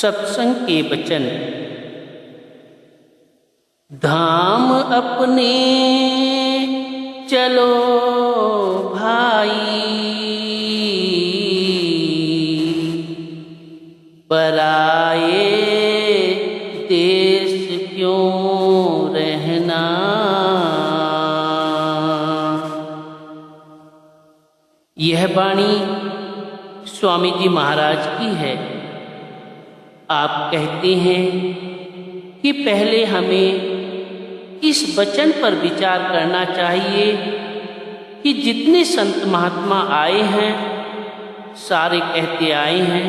सत्संग के वचन। धाम अपने चलो भाई, पराए देश क्यों रहना। यह वाणी स्वामी जी महाराज की है। आप कहते हैं कि पहले हमें इस वचन पर विचार करना चाहिए कि जितने संत महात्मा आए हैं सारे कहते आए हैं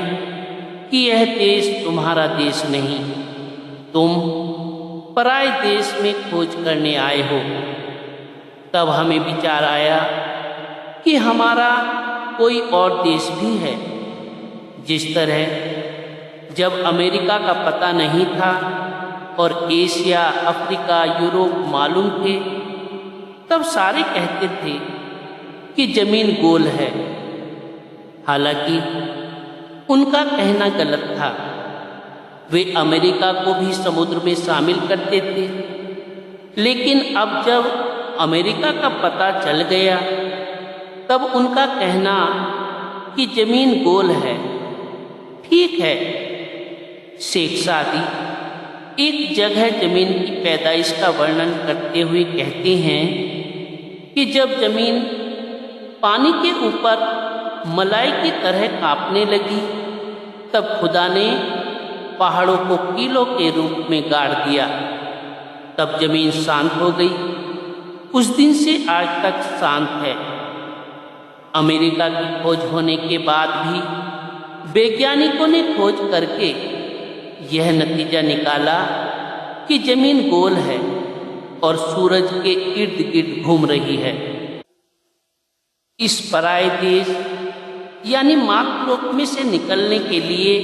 कि यह देश तुम्हारा देश नहीं, तुम पराए देश में खोज करने आए हो। तब हमें विचार आया कि हमारा कोई और देश भी है। जिस तरह जब अमेरिका का पता नहीं था और एशिया, अफ्रीका, यूरोप मालूम थे, तब सारे कहते थे कि जमीन गोल है। हालांकि उनका कहना गलत था। वे अमेरिका को भी समुद्र में शामिल करते थे, लेकिन अब जब अमेरिका का पता चल गया तब उनका कहना कि जमीन गोल है ठीक है। शेख सादी एक जगह जमीन की पैदाइश का वर्णन करते हुए कहते हैं कि जब जमीन पानी के ऊपर मलाई की तरह कांपने लगी तब खुदा ने पहाड़ों को कीलों के रूप में गाड़ दिया। तब जमीन शांत हो गई। उस दिन से आज तक शांत है। अमेरिका की खोज होने के बाद भी वैज्ञानिकों ने खोज करके यह नतीजा निकाला कि जमीन गोल है और सूरज के इर्द गिर्द घूम रही है। इस पराये देश यानी मातृलोक में से निकलने के लिए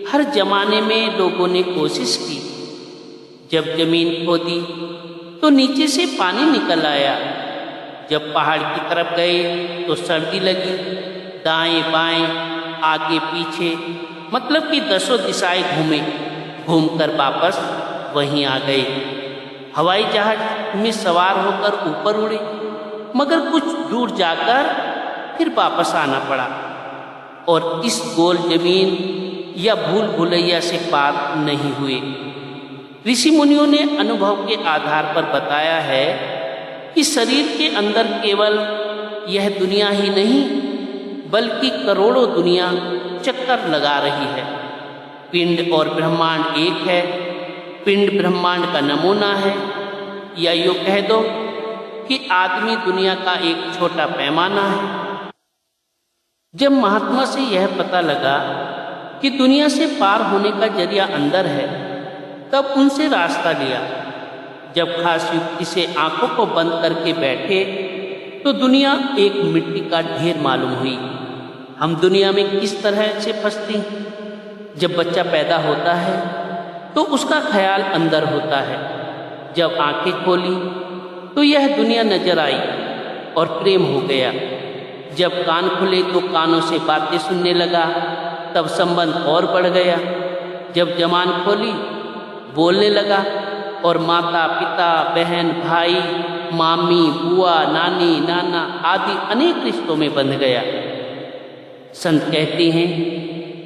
हर जमाने में लोगों ने कोशिश की। जब जमीन खोदी तो नीचे से पानी निकल आया। जब पहाड़ की तरफ गए तो सर्दी लगी। दाएं बाएं, आगे पीछे, मतलब कि 10 दिशाएं घूमे। घूमकर वापस वहीं आ गए। हवाई जहाज में सवार होकर ऊपर उड़े, मगर कुछ दूर जाकर फिर वापस आना पड़ा और इस गोल जमीन या भूल भुलैया से पार नहीं हुए। ऋषि मुनियों ने अनुभव के आधार पर बताया है कि शरीर के अंदर केवल यह दुनिया ही नहीं बल्कि करोड़ों दुनिया चक्कर लगा रही है। पिंड और ब्रह्मांड एक है। पिंड ब्रह्मांड का नमूना है, या यूँ कह दो कि आदमी दुनिया का एक छोटा पैमाना है। जब महात्मा से यह पता लगा कि दुनिया से पार होने का जरिया अंदर है, तब उनसे रास्ता लिया। जब खास युक्ति से आंखों को बंद करके बैठे तो दुनिया एक मिट्टी का ढेर मालूम हुई। हम दुनिया में किस तरह से फंसते हैं? जब बच्चा पैदा होता है तो उसका ख्याल अंदर होता है। जब आंखें खोली तो यह दुनिया नजर आई और प्रेम हो गया। जब कान खुले तो कानों से बातें सुनने लगा, तब संबंध और बढ़ गया। जब जबान खोली बोलने लगा और माता, पिता, बहन, भाई, मामी, बुआ, नानी, नाना आदि अनेक रिश्तों में बंध गया। संत कहते हैं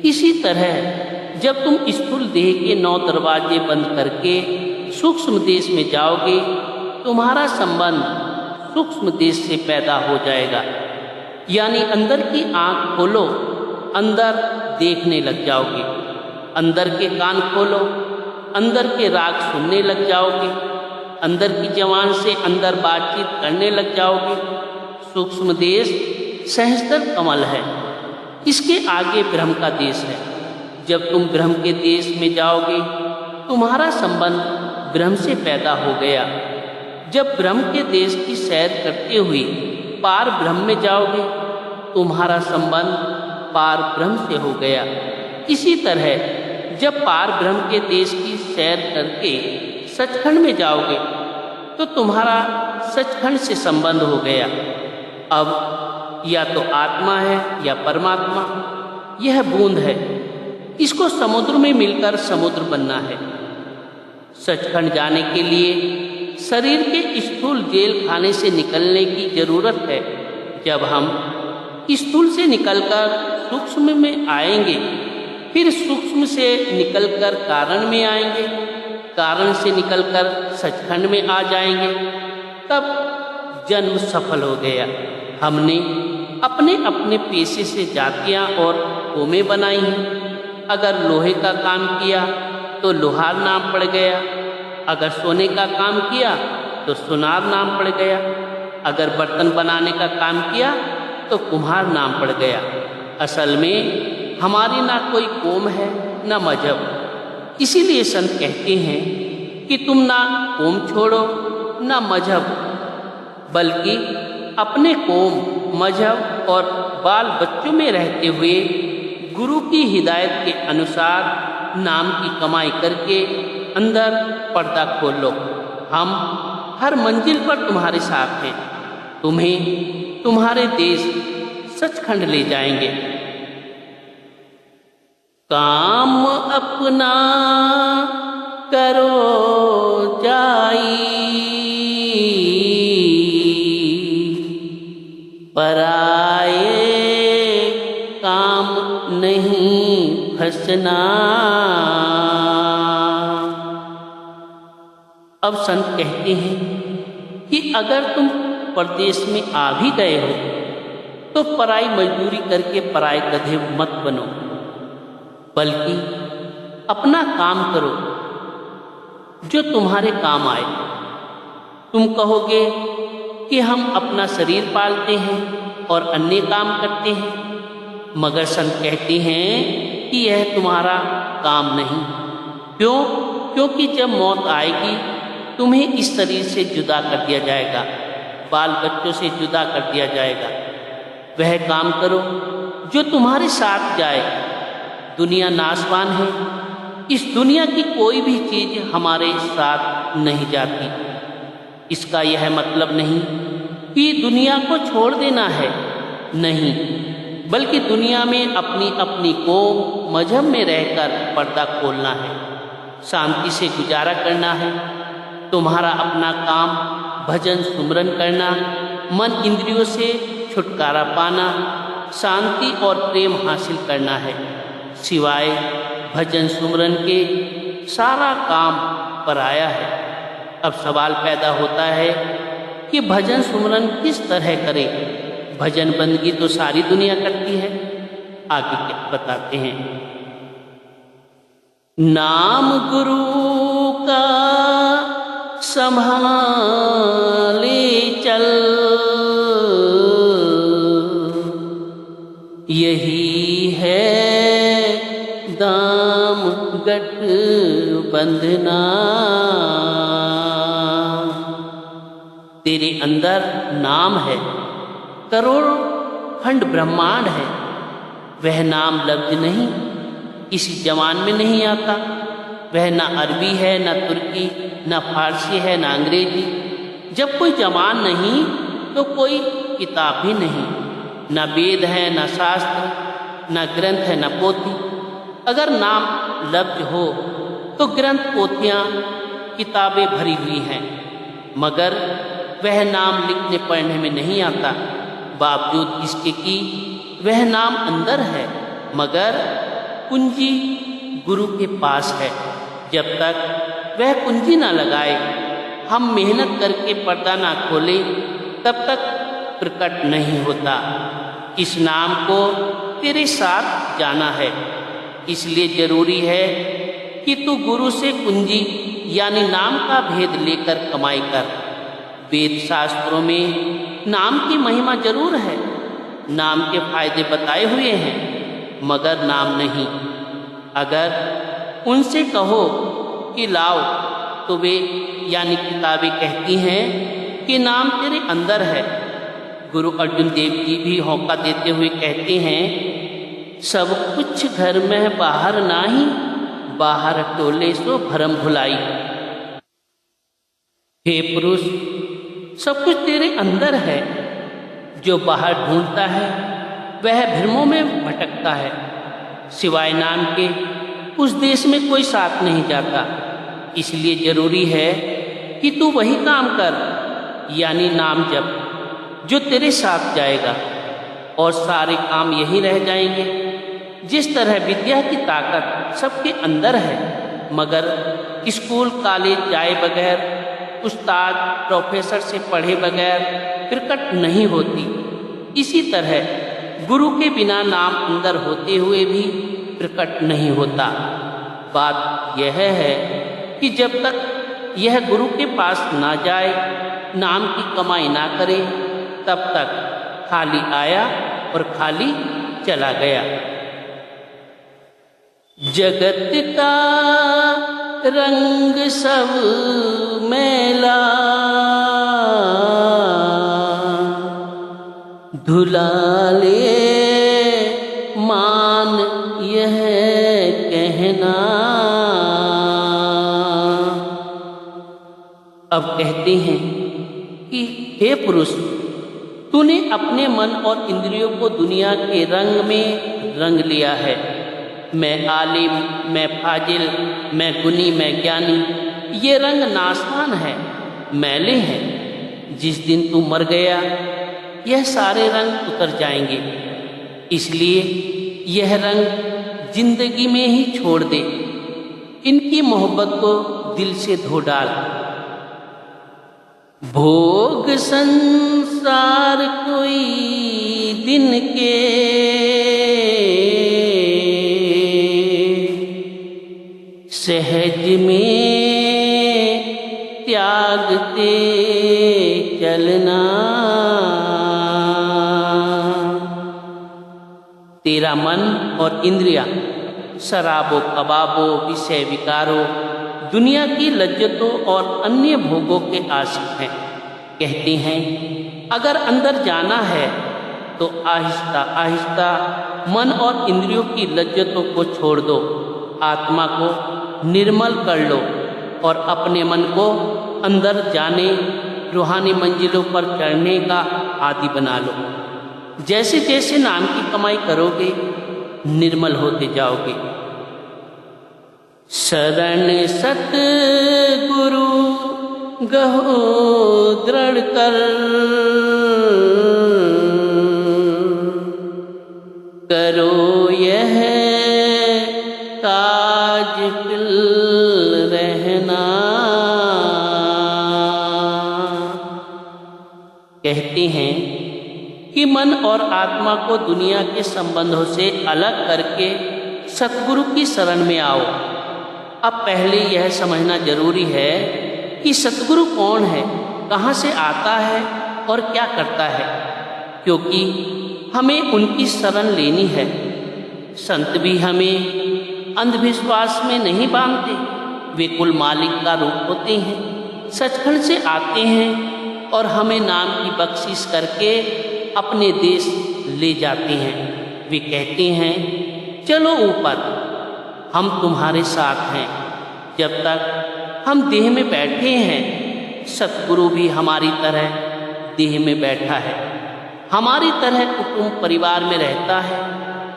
इसी तरह जब तुम स्थूल देह के 9 दरवाजे बंद करके सूक्ष्म देश में जाओगे, तुम्हारा संबंध सूक्ष्म देश से पैदा हो जाएगा। यानी अंदर की आंख खोलो, अंदर देखने लग जाओगे। अंदर के कान खोलो, अंदर के राग सुनने लग जाओगे। अंदर की जबान से अंदर बातचीत करने लग जाओगे। सूक्ष्म देश सहस्त्र कमल है, इसके आगे ब्रह्म का देश है। जब तुम ब्रह्म के देश में जाओगे, तुम्हारा संबंध ब्रह्म से पैदा हो गया। जब ब्रह्म के देश की सैर करते हुए पार ब्रह्म में जाओगे, तुम्हारा संबंध पार ब्रह्म से हो गया। इसी तरह जब पार ब्रह्म के देश की सैर करके सचखंड में जाओगे तो तुम्हारा सचखंड से संबंध हो गया। अब या तो आत्मा है या परमात्मा, यह बूंद है। इसको समुद्र में मिलकर समुद्र बनना है। सचखंड जाने के लिए शरीर के स्थूल जेल खाने से निकलने की जरूरत है। जब हम स्थूल से निकलकर सूक्ष्म में आएंगे, फिर सूक्ष्म से निकलकर कारण में आएंगे, कारण से निकलकर सचखंड में आ जाएंगे, तब जन्म सफल हो गया। हमने अपने अपने पेशे से जातियां और कौमें बनाई हैं। अगर लोहे का काम किया तो लोहार नाम पड़ गया, अगर सोने का काम किया तो सुनार नाम पड़ गया, अगर बर्तन बनाने का काम किया तो कुम्हार नाम पड़ गया। असल में हमारी ना कोई कौम है ना मजहब। इसीलिए संत कहते हैं कि तुम ना कौम छोड़ो ना मजहब, बल्कि अपने कौम, मजहब और बाल बच्चों में रहते हुए गुरु की हिदायत के अनुसार नाम की कमाई करके अंदर पर्दा खोल लो। हम हर मंजिल पर तुम्हारे साथ हैं। तुम्हें तुम्हारे देश सचखंड ले जाएंगे। काम अपना करो जाई, पराए काम नहीं फंसना। अब संत कहते हैं कि अगर तुम परदेश में आ भी गए हो तो पराई मजदूरी करके पराए गधे मत बनो, बल्कि अपना काम करो जो तुम्हारे काम आए। तुम कहोगे कि हम अपना शरीर पालते हैं और अन्य काम करते हैं, मगर संत कहते हैं कि यह तुम्हारा काम नहीं। क्यों? क्योंकि जब मौत आएगी तुम्हें इस शरीर से जुदा कर दिया जाएगा, बाल बच्चों से जुदा कर दिया जाएगा। वह काम करो जो तुम्हारे साथ जाए। दुनिया नाशवान है, इस दुनिया की कोई भी चीज़ हमारे साथ नहीं जाती। इसका यह मतलब नहीं कि दुनिया को छोड़ देना है, नहीं, बल्कि दुनिया में अपनी अपनी कौम, मजहब में रहकर पर्दा खोलना है, शांति से गुजारा करना है। तुम्हारा अपना काम भजन सुमरन करना, मन इंद्रियों से छुटकारा पाना, शांति और प्रेम हासिल करना है। सिवाय भजन सुमरन के सारा काम पराया है। अब सवाल पैदा होता है कि भजन सुमरन किस तरह करें? भजन बंदगी तो सारी दुनिया करती है। आगे क्या बताते हैं? नाम गुरु का संभाले चल, यही है दाम गठ बंधना। तेरे अंदर नाम है, करोड़ों खंड ब्रह्मांड है। वह नाम लफ्ज नहीं, किसी जबान में नहीं आता। वह ना अरबी है, ना तुर्की, ना फारसी है, ना अंग्रेजी। जब कोई जबान नहीं तो कोई किताब भी नहीं, ना वेद है, ना शास्त्र, ना ग्रंथ है, ना पोथी। अगर नाम लफ्ज हो तो ग्रंथ, पोथियाँ, किताबें भरी हुई हैं, मगर वह नाम लिखने पढ़ने में नहीं आता। बावजूद इसके कि वह नाम अंदर है, मगर कुंजी गुरु के पास है। जब तक वह कुंजी ना लगाए, हम मेहनत करके पर्दा ना खोले, तब तक प्रकट नहीं होता। इस नाम को तेरे साथ जाना है, इसलिए जरूरी है कि तू गुरु से कुंजी यानी नाम का भेद लेकर कमाई कर। वेद शास्त्रों में नाम की महिमा जरूर है, नाम के फायदे बताए हुए हैं, मगर नाम नहीं। अगर उनसे कहो कि लाओ, तो वे यानी किताबें कहती हैं कि नाम तेरे अंदर है। गुरु अर्जुन देव जी भी होका देते हुए कहते हैं, सब कुछ घर में बाहर नाही, बाहर टोले सो भरम भुलाई। हे पुरुष, सब कुछ तेरे अंदर है। जो बाहर ढूंढता है वह भ्रमों में भटकता है। सिवाय नाम के उस देश में कोई साथ नहीं जाता। इसलिए जरूरी है कि तू वही काम कर, यानी नाम जप, जो तेरे साथ जाएगा और सारे काम यही रह जाएंगे। जिस तरह विद्या की ताकत सबके अंदर है, मगर स्कूल कॉलेज जाए बगैर, उस्ताद प्रोफेसर से पढ़े बगैर प्रकट नहीं होती, इसी तरह गुरु के बिना नाम अंदर होते हुए भी प्रकट नहीं होता। बात यह है कि जब तक यह गुरु के पास ना जाए, नाम की कमाई ना करे, तब तक खाली आया और खाली चला गया। जगत का रंग सब मैला, धुला ले मान यह कहना। अब कहते हैं कि हे पुरुष, तूने अपने मन और इंद्रियों को दुनिया के रंग में रंग लिया है। मैं आलिम, मैं फाजिल, मैं गुनी, मैं ज्ञानी, ये रंग नासान है, मैले हैं। जिस दिन तू मर गया, यह सारे रंग उतर जाएंगे। इसलिए यह रंग जिंदगी में ही छोड़ दे, इनकी मोहब्बत को दिल से धो डाल। भोग संसार कोई दिन के, सहज में त्यागते चलना। तेरा मन और इंद्रियां शराबो कबाबो, विषय विकारों, दुनिया की लज्जतों और अन्य भोगों के आशिक हैं। कहते हैं अगर अंदर जाना है तो आहिस्ता आहिस्ता मन और इंद्रियों की लज्जतों को छोड़ दो, आत्मा को निर्मल कर लो और अपने मन को अंदर जाने, रूहानी मंजिलों पर चढ़ने का आदी बना लो। जैसे जैसे नाम की कमाई करोगे, निर्मल होते जाओगे। शरण सत गुरु गहो दृढ़ कर, करो यह काज फिल रहना। कहते हैं कि मन और आत्मा को दुनिया के संबंधों से अलग करके सतगुरु की शरण में आओ। अब पहले यह समझना जरूरी है कि सतगुरु कौन है, कहाँ से आता है और क्या करता है, क्योंकि हमें उनकी शरण लेनी है। संत भी हमें अंधविश्वास में नहीं बांधते, वे कुल मालिक का रूप होते हैं, सचखंड से आते हैं और हमें नाम की बख्शिश करके अपने देश ले जाते हैं। वे कहते हैं चलो ऊपर, हम तुम्हारे साथ हैं। जब तक हम देह में बैठे हैं, सतगुरु भी हमारी तरह देह में बैठा है, हमारी तरह कुटुंब परिवार में रहता है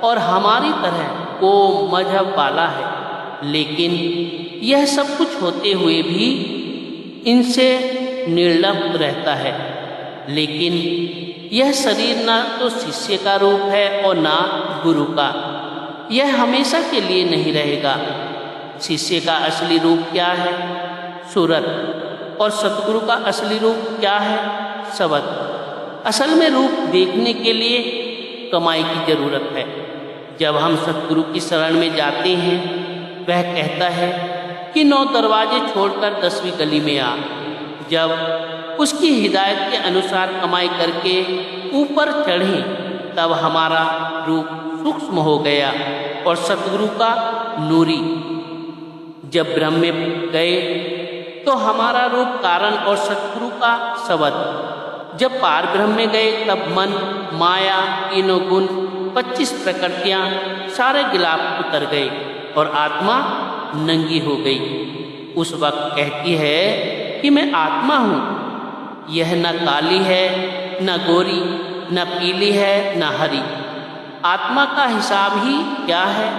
और हमारी तरह को मजहब वाला है। लेकिन यह सब कुछ होते हुए भी इनसे निर्लिप्त रहता है। लेकिन यह शरीर ना तो शिष्य का रूप है और ना गुरु का। यह हमेशा के लिए नहीं रहेगा। शिष्य का असली रूप क्या है? सूरत। और सतगुरु का असली रूप क्या है? सबद। असल में रूप देखने के लिए कमाई की जरूरत है। जब हम सतगुरु की शरण में जाते हैं, वह कहता है कि 9 दरवाजे छोड़कर 10वीं गली में आ। जब उसकी हिदायत के अनुसार कमाई करके ऊपर चढ़े, तब हमारा रूप सूक्ष्म हो गया और सतगुरु का नूरी। जब ब्रह्म में गए तो हमारा रूप कारण और सतगुरु का सबद। जब पार ब्रह्म में गए तब मन, माया, तीनों गुण, 25 प्रकृतियां सारे गिलाफ उतर गए और आत्मा नंगी हो गई। उस वक्त कहती है कि मैं आत्मा हूँ। यह न काली है, न गोरी, न पीली है, न हरी। आत्मा का हिसाब ही क्या है?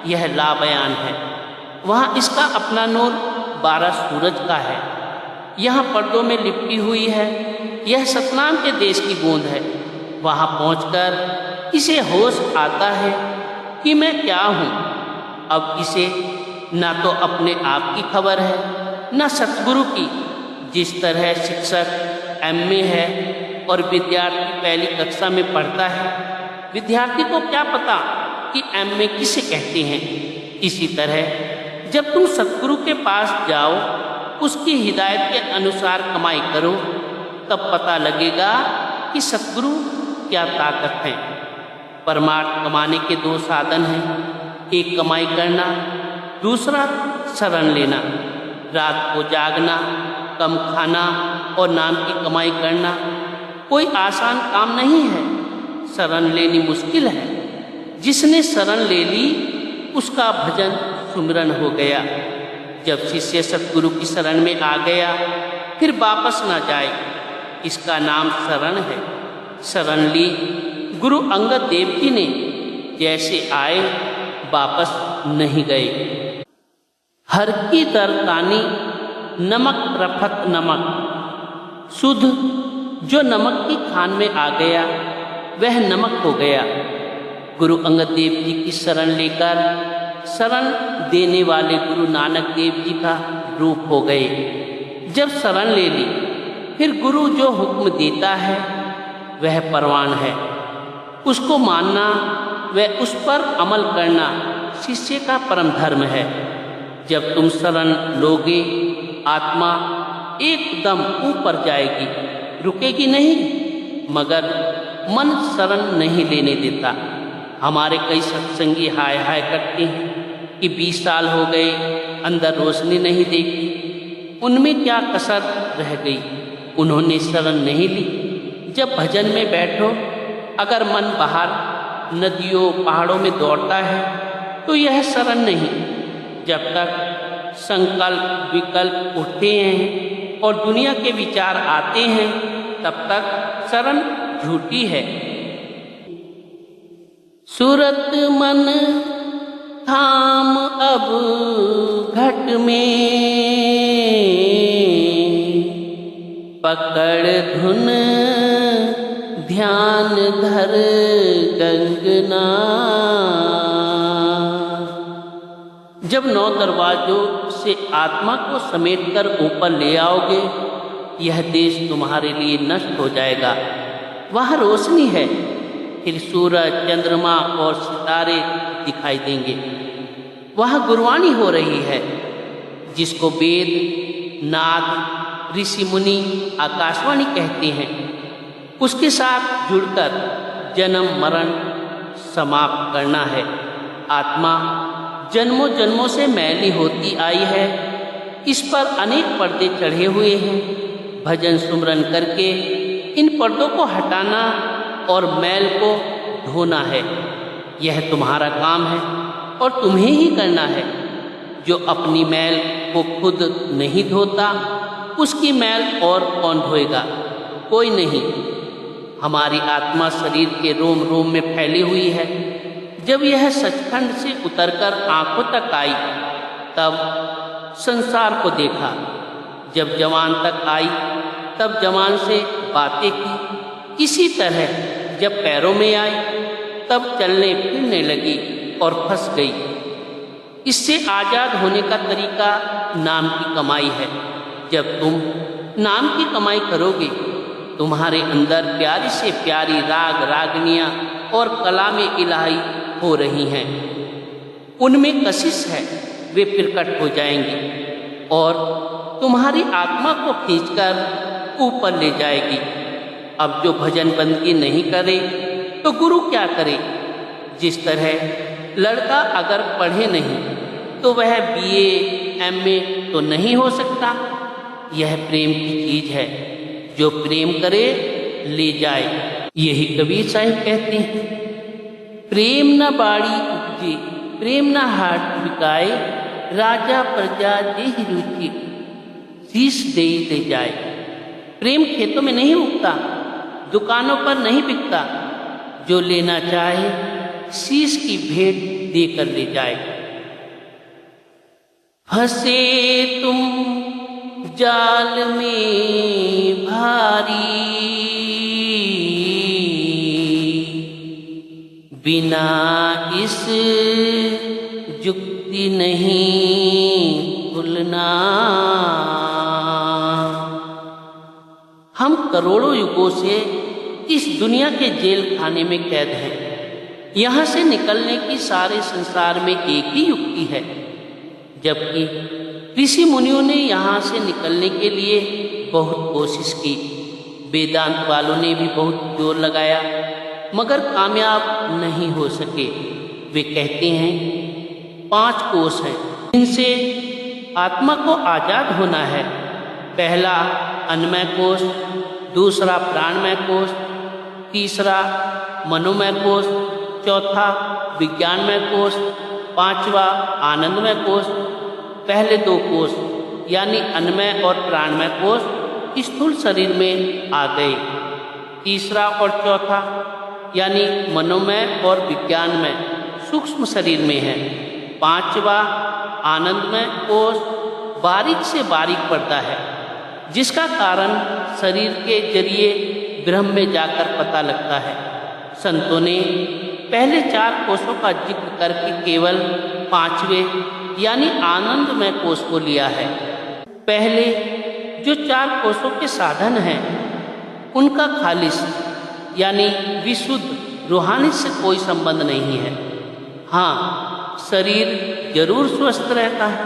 यह लाबयान है। वहाँ इसका अपना नूर 12 सूरज का है। यहाँ पर्दों में लिपटी हुई है। यह सतनाम के देश की बूंद है। वहाँ पहुंचकर इसे होश आता है कि मैं क्या हूँ। अब इसे ना तो अपने आप की खबर है, न सतगुरु की। जिस तरह शिक्षक एमए है और विद्यार्थी पहली कक्षा में पढ़ता है, विद्यार्थी को क्या पता कि एमए किसे कहते हैं। इसी तरह जब तुम सतगुरु के पास जाओ, उसकी हिदायत के अनुसार कमाई करो, तब पता लगेगा कि सतगुरु क्या ताकत है। परमार्थ कमाने के 2 साधन हैं, एक कमाई करना, दूसरा शरण लेना। रात को जागना, कम खाना और नाम की कमाई करना कोई आसान काम नहीं है। शरण लेनी मुश्किल है। जिसने शरण ले ली, उसका भजन सुमिरन हो गया। जब शिष्य सतगुरु की शरण में आ गया, फिर वापस न जाए, इसका नाम शरण है। शरण ली गुरु अंगद देव जी ने, जैसे आए वापस नहीं गए। हर की दरकानी नमक रफत नमक, शुद्ध जो नमक की खान में आ गया वह नमक हो गया। गुरु अंगद देव जी की शरण लेकर शरण देने वाले गुरु नानक देव जी का रूप हो गए। जब शरण ले ली, फिर गुरु जो हुक्म देता है वह परवान है। उसको मानना व उस पर अमल करना शिष्य का परम धर्म है। जब तुम शरण लोगे, आत्मा एकदम ऊपर जाएगी, रुकेगी नहीं। मगर मन शरण नहीं लेने देता। हमारे कई सत्संगी हाय हाय करते हैं कि 20 साल हो गए, अंदर रोशनी नहीं देखी। उनमें क्या कसर रह गई? उन्होंने शरण नहीं ली। जब भजन में बैठो, अगर मन बाहर नदियों पहाड़ों में दौड़ता है तो यह शरण नहीं। जब तक संकल्प विकल्प उठते हैं और दुनिया के विचार आते हैं, तब तक शरण झूठी है। सूरत मन थाम अब घट में, पकड़ धुन ध्यान धर गंगना। जब 9 दरवाजों से आत्मा को समेटकर ऊपर ले आओगे, यह देश तुम्हारे लिए नष्ट हो जाएगा। वह रोशनी है, फिर सूरज, चंद्रमा और सितारे दिखाई देंगे। वह गुरबानी हो रही है, जिसको वेद, नाद, ऋषि मुनि, आकाशवाणी कहते हैं। उसके साथ जुड़कर जन्म मरण समाप्त करना है। आत्मा जन्मों जन्मों से मैली होती आई है। इस पर अनेक पर्दे चढ़े हुए हैं। भजन सुमरन करके इन पर्दों को हटाना और मैल को धोना है। यह तुम्हारा काम है और तुम्हें ही करना है। जो अपनी मैल को खुद नहीं धोता, उसकी मैल और कौन धोएगा? कोई नहीं। हमारी आत्मा शरीर के रोम रोम में फैली हुई है। जब यह सचखंड से उतरकर आंखों तक आई, तब संसार को देखा। जब जवान तक आई, तब जवान से बातें की। इसी तरह जब पैरों में आई, तब चलने फिरने लगी और फंस गई। इससे आज़ाद होने का तरीका नाम की कमाई है। जब तुम नाम की कमाई करोगे, तुम्हारे अंदर प्यारी से प्यारी राग रागनियाँ और कलामें इलाही हो रही हैं। उनमें कशिश है, वे प्रकट हो जाएंगी और तुम्हारी आत्मा को खींचकर ऊपर ले जाएगी। अब जो भजन बंदगी नहीं करे तो गुरु क्या करे? जिस तरह लड़का अगर पढ़े नहीं तो वह BA MA तो नहीं हो सकता। यह प्रेम की चीज है, जो प्रेम करे ले जाए। यही कबीर साहिब कहते हैं, प्रेम न बाड़ी उपजे, प्रेम न हाट बिकाए, राजा प्रजा देहि रुचि, शीश दे ले जाए। प्रेम खेतों में नहीं उगता, दुकानों पर नहीं बिकता। जो लेना चाहे शीश की भेंट देकर ले जाए। फंसे तुम जाल में भारी, बिना इस जुक्ति नहीं खुलना। हम करोड़ों युगों से इस दुनिया के जेल खाने में कैद हैं। यहाँ से निकलने की सारे संसार में एक ही युक्ति है, जबकि ऋषि मुनियों ने यहाँ से निकलने के लिए बहुत कोशिश की। वेदांत वालों ने भी बहुत जोर लगाया, मगर कामयाब नहीं हो सके। वे कहते हैं 5 कोश हैं जिनसे आत्मा को आजाद होना है। पहला अन्नमय कोश, दूसरा प्राणमय कोश, तीसरा मनोमय कोश, चौथा विज्ञानमय कोश, 5वां आनंदमय कोश। पहले 2 कोश यानी अन्नमय और प्राणमय कोश स्थूल शरीर में आ गए। तीसरा और चौथा यानी मनोमय और विज्ञानमय सूक्ष्म शरीर में है। 5वां आनंदमय कोश बारीक से बारीक पड़ता है, जिसका कारण शरीर के जरिए ब्रह्म में जाकर पता लगता है। संतों ने पहले 4 कोशों का जिक्र करके केवल 5वें यानी आनंदमय कोश को लिया है। पहले जो 4 कोशों के साधन हैं उनका खालिस यानी विशुद्ध रूहानी से कोई संबंध नहीं है। हाँ, शरीर जरूर स्वस्थ रहता है।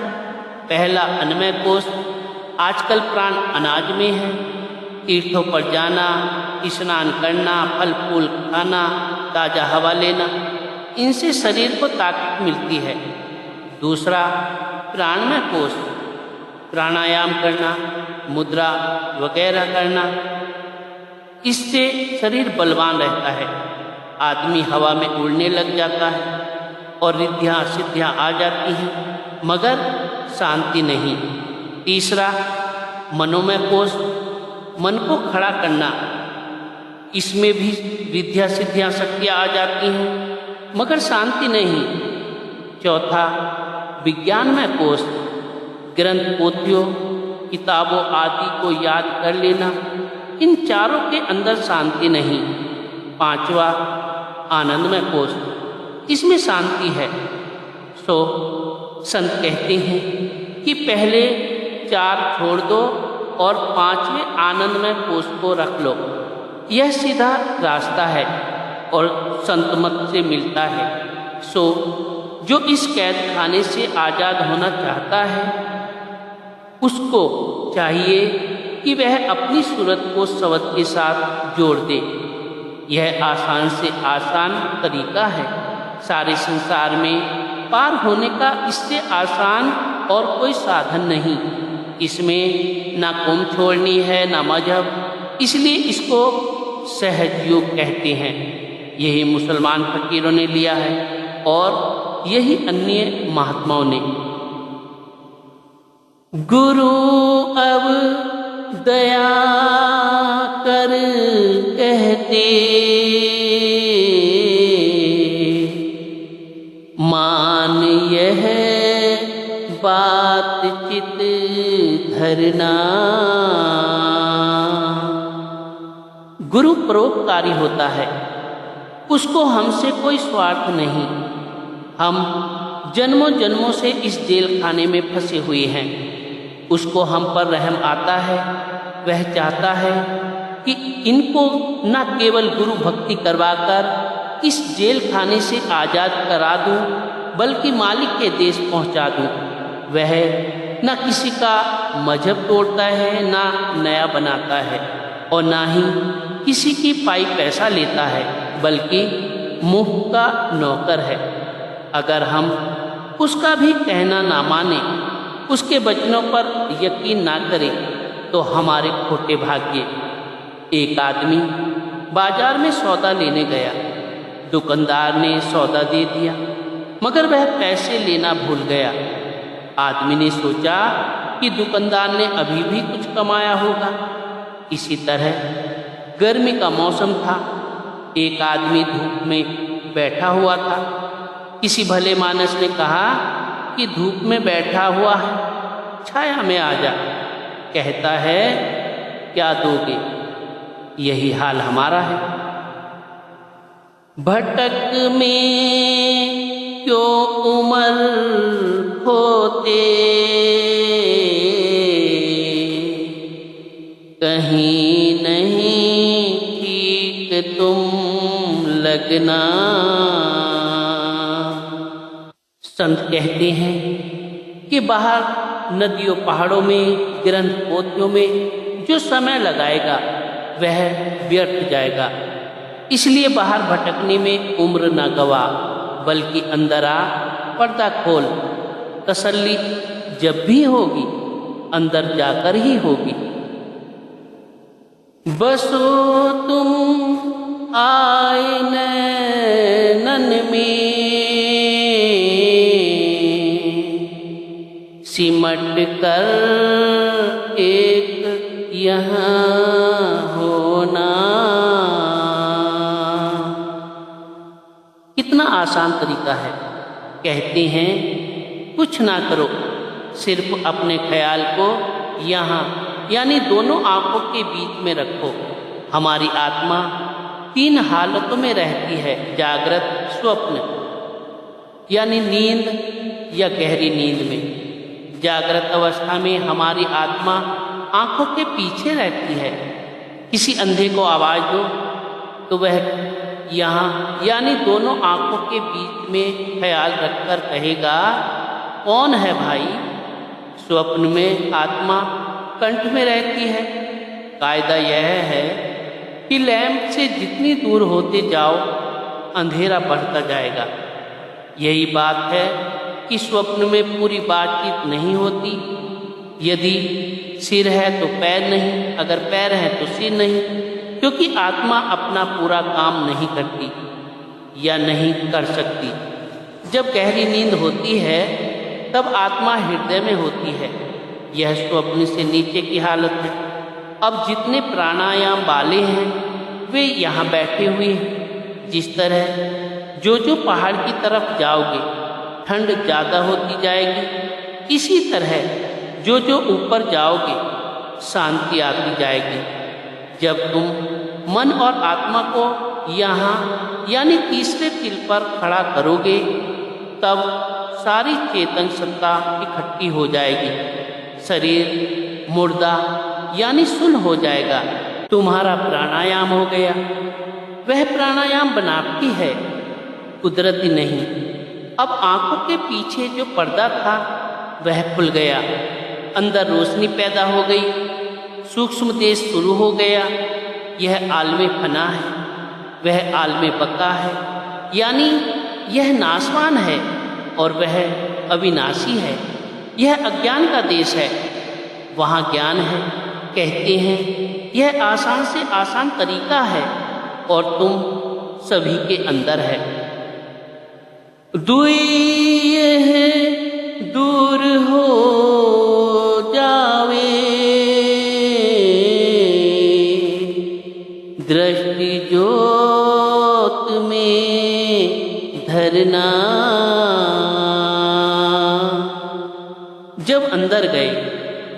पहला अन्नमय कोश, आजकल प्राण अनाज में है। तीर्थों पर जाना, स्नान करना, फल फूल खाना, ताज़ा हवा लेना, इनसे शरीर को ताकत मिलती है। दूसरा प्राणमय कोश, प्राणायाम करना, मुद्रा वगैरह करना, इससे शरीर बलवान रहता है। आदमी हवा में उड़ने लग जाता है और रिद्धियाँ सिद्धियाँ आ जाती हैं, मगर शांति नहीं। तीसरा मनोमय कोश, मन को खड़ा करना, इसमें भी विद्या सिद्धियाँ शक्तियाँ आ जाती हैं, मगर शांति नहीं। चौथा विज्ञानमय कोश, ग्रंथ पोथियों किताबों आदि को याद कर लेना, इन चारों के अंदर शांति नहीं। 5वां आनंदमय कोश, इसमें शांति है। सो संत कहते हैं कि पहले 4 छोड़ दो और 5वें आनंदमय कोश को रख लो। यह सीधा रास्ता है और संत मत से मिलता है। सो जो इस कैद खाने से आज़ाद होना चाहता है, उसको चाहिए कि वह अपनी सूरत को शब्द के साथ जोड़ दे। यह आसान से आसान तरीका है। सारे संसार में पार होने का इससे आसान और कोई साधन नहीं। इसमें ना कौम छोड़नी है ना मजहब, इसलिए इसको सहज योग कहते हैं। यही मुसलमान फकीरों ने लिया है और यही अन्य महात्माओं ने। गुरु अब दया कर कहते, मान यह बात चित धरना। गुरु परोपकारी होता है, उसको हमसे कोई स्वार्थ नहीं। हम जन्मों जन्मों से इस जेल खाने में फंसे हुए हैं। उसको हम पर रहम आता है। वह चाहता है कि इनको न केवल गुरु भक्ति करवाकर इस जेल खाने से आज़ाद करा दूं, बल्कि मालिक के देश पहुंचा दूं। वह न किसी का मजहब तोड़ता है, ना नया बनाता है, और ना ही किसी की पाई पैसा लेता है, बल्कि मुफ्त का नौकर है। अगर हम उसका भी कहना ना माने, उसके वचनों पर यकीन ना करें, तो हमारे खोटे भाग्य। एक आदमी बाजार में सौदा लेने गया। दुकानदार ने सौदा दे दिया, मगर वह पैसे लेना भूल गया। आदमी ने सोचा कि दुकानदार ने अभी भी कुछ कमाया होगा। इसी तरह गर्मी का मौसम था। एक आदमी धूप में बैठा हुआ था। किसी भले मानस ने कहा कि धूप में बैठा हुआ है, छाया में आ जा। कहता है क्या दोगे? यही हाल हमारा है। भटक में क्यों उमर होते, कहीं नहीं ठीक तुम लगना। संत कहते हैं कि बाहर नदियों पहाड़ों में ग्रंथ पोथियों में जो समय लगाएगा वह व्यर्थ जाएगा। इसलिए बाहर भटकने में उम्र न गवा, बल्कि अंदर आ, पर्दा खोल। तसल्ली जब भी होगी अंदर जाकर ही होगी। बसो तुम आईने नन में, सिमट कर एक यहाँ होना। कितना आसान तरीका है। कहते हैं कुछ ना करो, सिर्फ अपने ख्याल को यहाँ यानी दोनों आंखों के बीच में रखो। हमारी आत्मा 3 हालतों में रहती है, जागृत, स्वप्न यानी नींद या गहरी नींद में। जागृत अवस्था में हमारी आत्मा आंखों के पीछे रहती है। किसी अंधे को आवाज दो तो वह यहाँ यानी दोनों आंखों के बीच में ख्याल रखकर कहेगा, कौन है भाई? स्वप्न में आत्मा कंठ में रहती है। कायदा यह है कि लैंप से जितनी दूर होते जाओ अंधेरा बढ़ता जाएगा। यही बात है कि स्वप्न में पूरी बातचीत नहीं होती। यदि सिर है तो पैर नहीं, अगर पैर है तो सिर नहीं, क्योंकि आत्मा अपना पूरा काम नहीं करती या नहीं कर सकती। जब गहरी नींद होती है तब आत्मा हृदय में होती है। यह स्वप्न से नीचे की हालत है। अब जितने प्राणायाम वाले हैं वे यहाँ बैठे हुए हैं। जिस तरह जो पहाड़ की तरफ जाओगे ठंड ज़्यादा होती जाएगी, इसी तरह जो ऊपर जाओगे शांति आती जाएगी। जब तुम मन और आत्मा को यहाँ यानी तीसरे तिल पर खड़ा करोगे तब सारी चेतन सत्ता इकट्ठी हो जाएगी। शरीर मुर्दा यानी सुन्न हो जाएगा। तुम्हारा प्राणायाम हो गया। वह प्राणायाम बनावटी है, कुदरती नहीं। अब आंखों के पीछे जो पर्दा था वह खुल गया, अंदर रोशनी पैदा हो गई, सूक्ष्म देश शुरू हो गया। यह आलमे फना है, वह आलमे बका है, यानी यह नाशवान है और वह अविनाशी है। यह अज्ञान का देश है, वहाँ ज्ञान है। कहते हैं यह आसान से आसान तरीका है और तुम सभी के अंदर है। दुई है दूर हो जावे, दृष्टि ज्योत में धरना। जब अंदर गए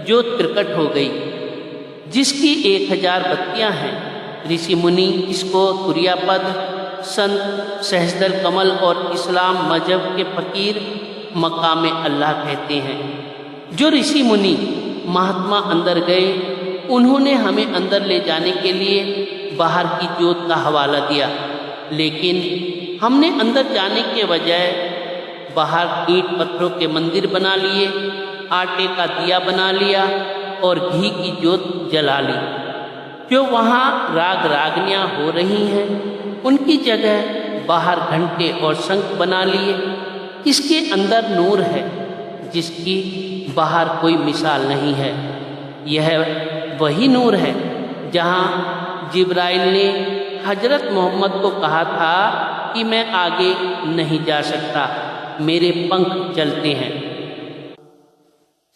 ज्योत प्रकट हो गई, जिसकी 1000 बत्तियां हैं। ऋषि मुनि इसको तुर्यापद, संत सहस्दल कमल और इस्लाम मजहब के फकीर मकाम अल्लाह कहते हैं। जो ऋषि मुनि महात्मा अंदर गए उन्होंने हमें अंदर ले जाने के लिए बाहर की ज्योत का हवाला दिया, लेकिन हमने अंदर जाने के बजाय बाहर ईंट पत्थरों के मंदिर बना लिए, आटे का दिया बना लिया और घी की ज्योत जला ली। जो वहाँ राग रागनियाँ हो रही हैं उनकी जगह बाहर घंटे और शंख बना लिए। इसके अंदर नूर है जिसकी बाहर कोई मिसाल नहीं है। यह वही नूर है जहाँ जिब्राइल ने हजरत मोहम्मद को कहा था कि मैं आगे नहीं जा सकता, मेरे पंख चलते हैं।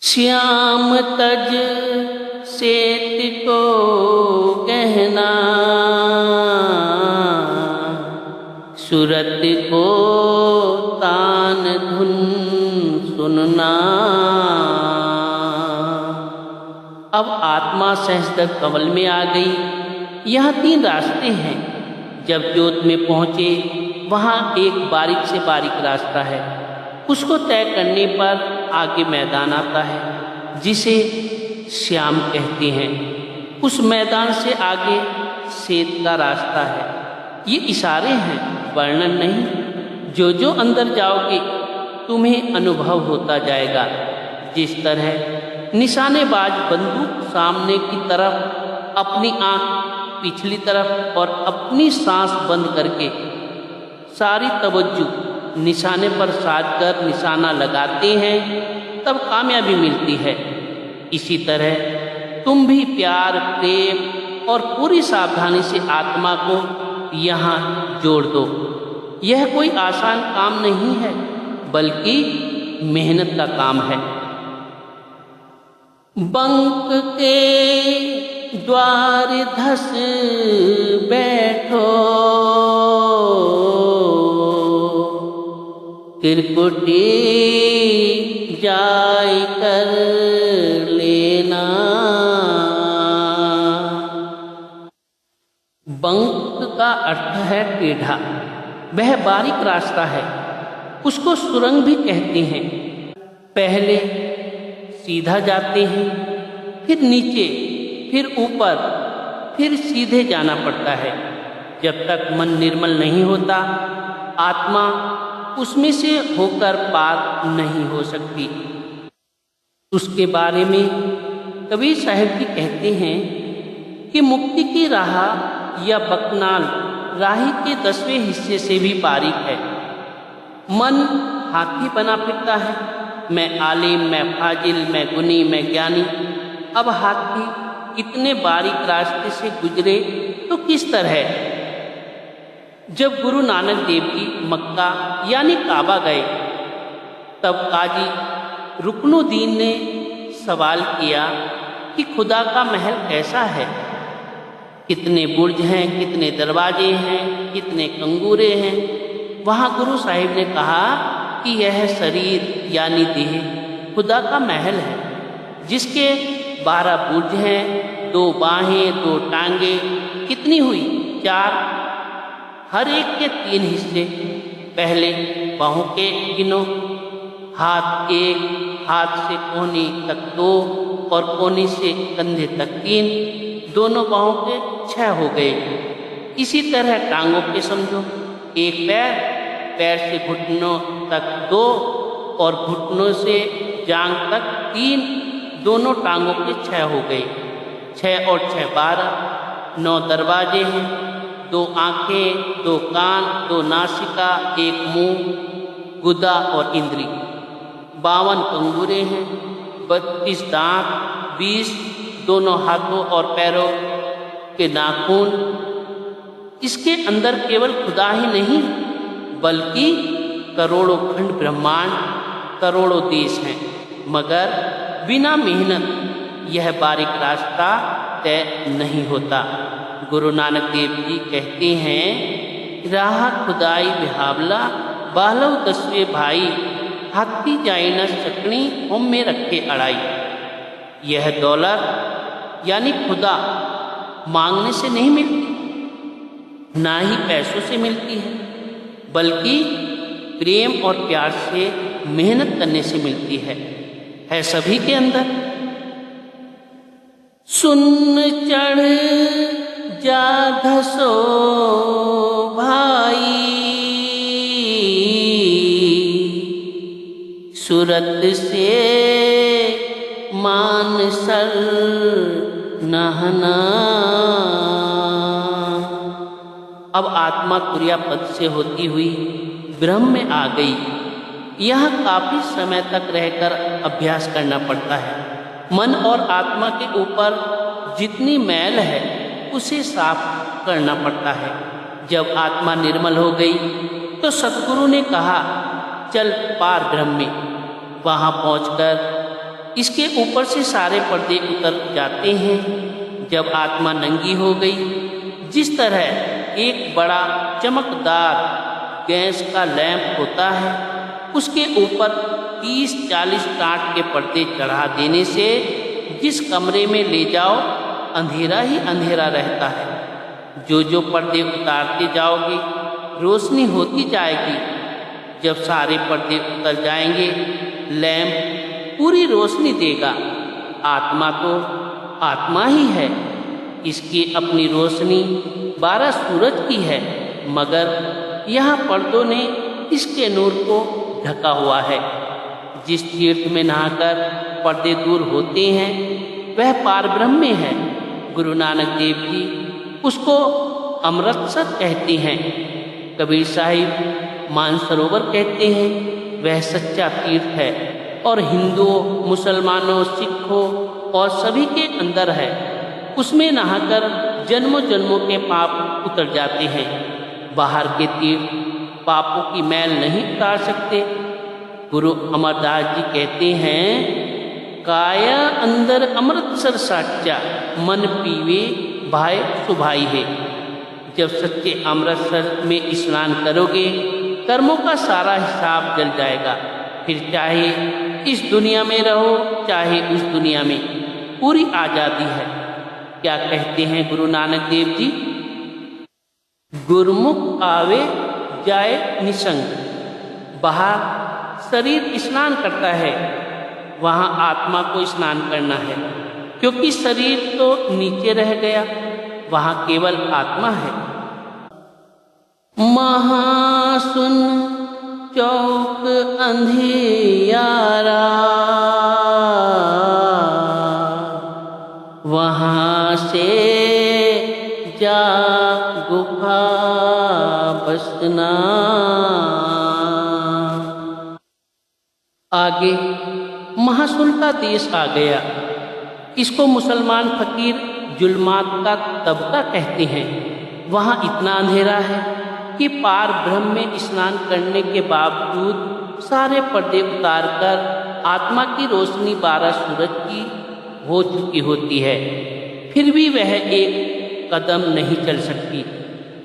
श्याम तज सेठ को कहना, सूरत को तान धुन सुनना। अब आत्मा सहस्त्र कमल में आ गई। यहाँ 3 रास्ते हैं। जब ज्योत में पहुँचे वहाँ एक बारीक से बारीक रास्ता है। उसको तय करने पर आगे मैदान आता है जिसे श्याम कहते हैं। उस मैदान से आगे श्वेत का रास्ता है। ये इशारे हैं, वर्णन नहीं। जो जो अंदर जाओगे तुम्हें अनुभव होता जाएगा। जिस तरह निशानेबाज बंदूक सामने की तरफ अपनी आंख पिछली तरफ और अपनी सांस बंद करके सारी तवज्जो निशाने पर साध कर निशाना लगाते हैं, तब कामयाबी मिलती है। इसी तरह तुम भी प्यार, प्रेम और पूरी सावधानी से आत्मा को यहाँ जोड़ दो। यह कोई आसान काम नहीं है, बल्कि मेहनत का काम है। बंक के द्वार धस बैठो, त्रिपुटी जाय कर लेना। बंक का अर्थ है टेढ़ा। वह बारीक रास्ता है, उसको सुरंग भी कहते हैं। पहले सीधा जाते हैं, फिर नीचे, फिर ऊपर, फिर सीधे जाना पड़ता है। जब तक मन निर्मल नहीं होता, आत्मा उसमें से होकर पार नहीं हो सकती। उसके बारे में कबीर साहब जी कहते हैं कि मुक्ति की राह या बकनाल राही के 10वें हिस्से से भी बारीक है। मन हाथी बना फिरता है, मैं आलिम, मैं फाजिल, मैं गुनी, मैं ज्ञानी। अब हाथी इतने बारीक रास्ते से गुजरे तो किस तरह? जब गुरु नानक देव जी मक्का यानी काबा गए, तब काजी रुकनुद्दीन ने सवाल किया कि खुदा का महल कैसा है, कितने बुर्ज हैं, कितने दरवाजे हैं, कितने कंगूरे हैं। वहाँ गुरु साहिब ने कहा कि यह शरीर यानी देह खुदा का महल है, जिसके 12 बुर्ज हैं, 2 बाहें, 2 टांगे, कितनी हुई? 4। हर एक के 3 हिस्से। पहले बाहों के गिनो, हाथ 1, हाथ से कोहनी तक 2 और कोहनी से कंधे तक 3, दोनों बाहों के 6 हो गए। इसी तरह टांगों के समझो, एक पैर, पैर से घुटनों तक 2 और घुटनों से जांग तक 3, दोनों टांगों के 6 हो गए। 6 और 6 12, 9 दरवाजे हैं, 2 आँखें, 2 कान, 2 नासिका, 1 मुंह, गुदा और इंद्री। 52 कंगूरे हैं, 32 दांत, 20 दोनों हाथों और पैरों के नाखून। इसके अंदर केवल खुदा ही नहीं, बल्कि करोड़ों खंड ब्रह्मांड, करोड़ों देश हैं। मगर बिना मेहनत यह बारीक रास्ता तय नहीं होता। गुरु नानक देव जी कहते हैं, राह खुदाई बिहावला, बालव 10वें भाई, हाथी जाए न सकनी, हम में रखे अड़ाई। यह दौलत यानी खुदा मांगने से नहीं मिलती, ना ही पैसों से मिलती है, बल्कि प्रेम और प्यार से मेहनत करने से मिलती है सभी के अंदर। सुन चढ़ जा धसो भाई, सूरत से मान सर नहना। अब आत्मा तुर्यापद से होती हुई ब्रह्म में आ गई। यह काफी समय तक रहकर अभ्यास करना पड़ता है। मन और आत्मा के ऊपर जितनी मैल है उसे साफ करना पड़ता है। जब आत्मा निर्मल हो गई तो सतगुरु ने कहा, चल पार ब्रह्म में। वहाँ पहुँचकर इसके ऊपर से सारे पर्दे उतर जाते हैं। जब आत्मा नंगी हो गई, जिस तरह एक बड़ा चमकदार गैस का लैंप होता है, उसके ऊपर 30-40 टाट के पर्दे चढ़ा देने से जिस कमरे में ले जाओ अंधेरा ही अंधेरा रहता है। जो जो पर्दे उतारते जाओगे रोशनी होती जाएगी। जब सारे पर्दे उतर जाएंगे लैंप पूरी रोशनी देगा। आत्मा तो आत्मा ही है, इसकी अपनी रोशनी 12 सूरज की है, मगर यहाँ पर्दों ने इसके नूर को ढका हुआ है। जिस तीर्थ में नहाकर पर्दे दूर होते हैं वह पारब्रह्म में है। गुरु नानक देव जी उसको अमृतसर कहते हैं। कबीर साहिब मानसरोवर कहते हैं। वह सच्चा तीर्थ है और हिंदुओं, मुसलमानों, सिखों और सभी के अंदर है। उसमें नहाकर जन्मों जन्मों के पाप उतर जाते हैं। बाहर के तीर्थ पापों की मैल नहीं उतार सकते। गुरु अमरदास जी कहते हैं, काया अंदर अमृतसर साचा, मन पीवे भाई सुभाई है। जब सच्चे अमृतसर में स्नान करोगे कर्मों का सारा हिसाब जल जाएगा। फिर चाहे इस दुनिया में रहो चाहे उस दुनिया में, पूरी आज़ादी है। क्या कहते हैं गुरु नानक देव जी? गुरमुख आवे जाए निसंग। बाहर शरीर स्नान करता है, वहाँ आत्मा को स्नान करना है, क्योंकि शरीर तो नीचे रह गया, वहाँ केवल आत्मा है। महासुन चौक अंधियारा, वहाँ से जा गुफा बसना। आगे महासुन का देश आ गया। इसको मुसलमान फकीर जुल्मात का तबका कहते हैं। वहाँ इतना अंधेरा है कि पार ब्रह्म में स्नान करने के बावजूद सारे पर्दे उतारकर आत्मा की रोशनी 12 सूरज की हो चुकी होती है, फिर भी वह एक कदम नहीं चल सकती।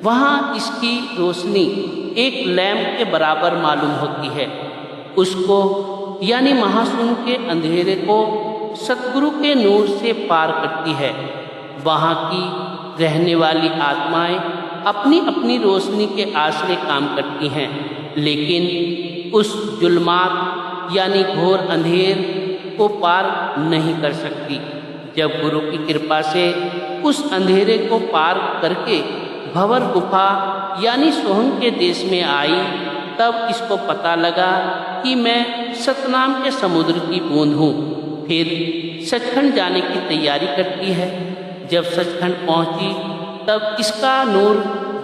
वहाँ इसकी रोशनी एक लैंप के बराबर मालूम होती है। उसको यानी महासुन के अंधेरे को सतगुरु के नूर से पार करती है। वहाँ की रहने वाली आत्माएं अपनी अपनी रोशनी के आश्रय काम करती हैं, लेकिन उस जुल्मात यानी घोर अंधेर को पार नहीं कर सकती। जब गुरु की कृपा से उस अंधेरे को पार करके भंवर गुफा यानी सोहंग के देश में आई, तब इसको पता लगा कि मैं सतनाम के समुद्र की बूंद हूँ। फिर सचखंड जाने की तैयारी करती है। जब सचखंड पहुँची तब इसका नूर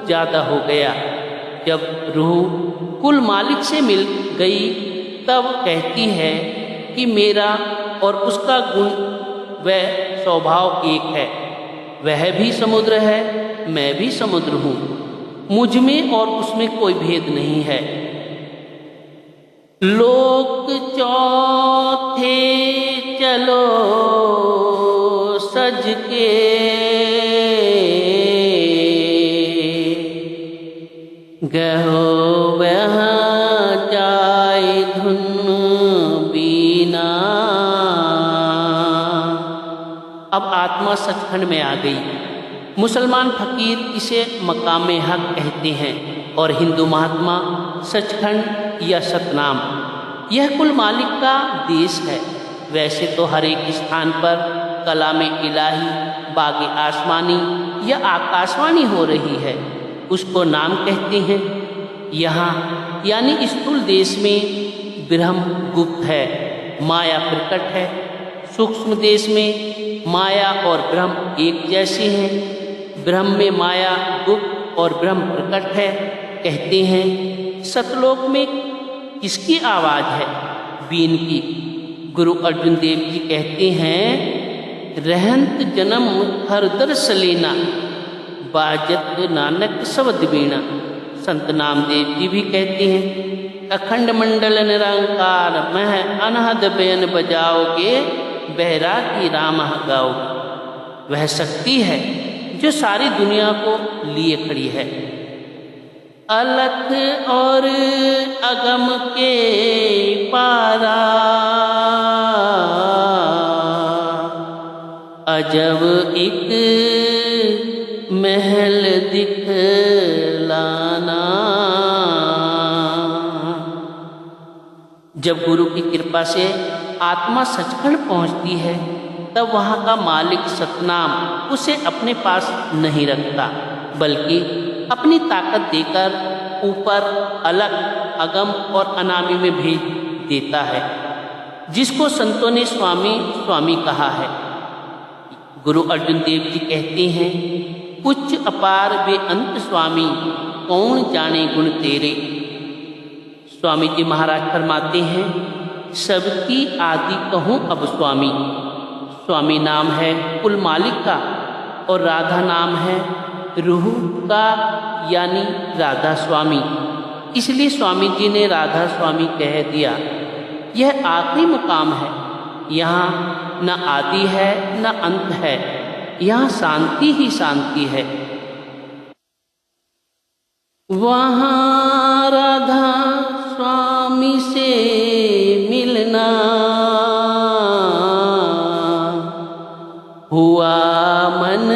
ज़्यादा हो गया। जब रूह कुल मालिक से मिल गई तब कहती है कि मेरा और उसका गुण व स्वभाव एक है। वह भी समुद्र है, मैं भी समुद्र हूँ। मुझ में और उसमें कोई भेद नहीं है। लोक चौथे चलो सज के, गहो वह जाए धुन बीना। अब आत्मा सचखंड में आ गई। मुसलमान फकीर इसे मकाम हक कहते हैं और हिंदू महात्मा सचखंड या सतनाम। यह कुल मालिक का देश है। वैसे तो हर एक स्थान पर कलामे इलाही, बागे आसमानी या आकाशवाणी हो रही है, उसको नाम कहते हैं। यहाँ यानी स्थूल देश में ब्रह्म गुप्त है, माया प्रकट है। सूक्ष्म देश में माया और ब्रह्म एक जैसे हैं। ब्रह्म में माया गुप्त और ब्रह्म प्रकट है। कहते हैं सतलोक में किसकी आवाज़ है? बीन की। गुरु अर्जुन देव जी कहते हैं, रहंत जन्म हर दर्श लेना, बाजत नानक शब्द बीणा। संत नामदेव जी भी कहते हैं, अखंड मंडल निरंकार मह अनहद बेन बजाओगे, बैरागी राम गाओगे। वह शक्ति है जो सारी दुनिया को लिए खड़ी है। अलख और अगम के पारा, अजब एक महल दिखलाना। जब गुरु की कृपा से आत्मा सचखंड पहुंचती है, तब वहाँ का मालिक सतनाम उसे अपने पास नहीं रखता, बल्कि अपनी ताकत देकर ऊपर अलग, अगम और अनामी में भेज देता है, जिसको संतों ने स्वामी स्वामी कहा है। गुरु अर्जुन देव जी कहते हैं, उच्च अपार बेअंत स्वामी, कौन जाने गुण तेरे। स्वामी जी महाराज फरमाते हैं, सबकी आदि कहूँ अब स्वामी। स्वामी नाम है कुल मालिक का और राधा नाम है रूह का, यानी राधा स्वामी। इसलिए स्वामी जी ने राधा स्वामी कह दिया। यह आखिरी मुकाम है, यहाँ न आदि है न अंत है, यहाँ शांति ही शांति है। वहाँ राधा स्वामी से मिलना हुआ मन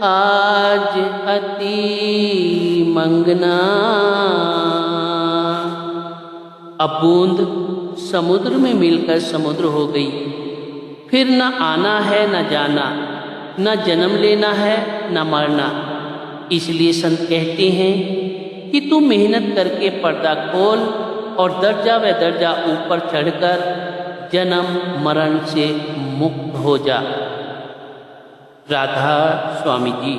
आज अति मंगना। अब बूंद समुद्र में मिलकर समुद्र हो गई, फिर न आना है न जाना, न जन्म लेना है न मरना। इसलिए संत कहते हैं कि तू मेहनत करके पर्दा खोल और दर्जा व दर्जा ऊपर चढ़कर जन्म मरण से मुक्त हो जा। राधा स्वामी जी।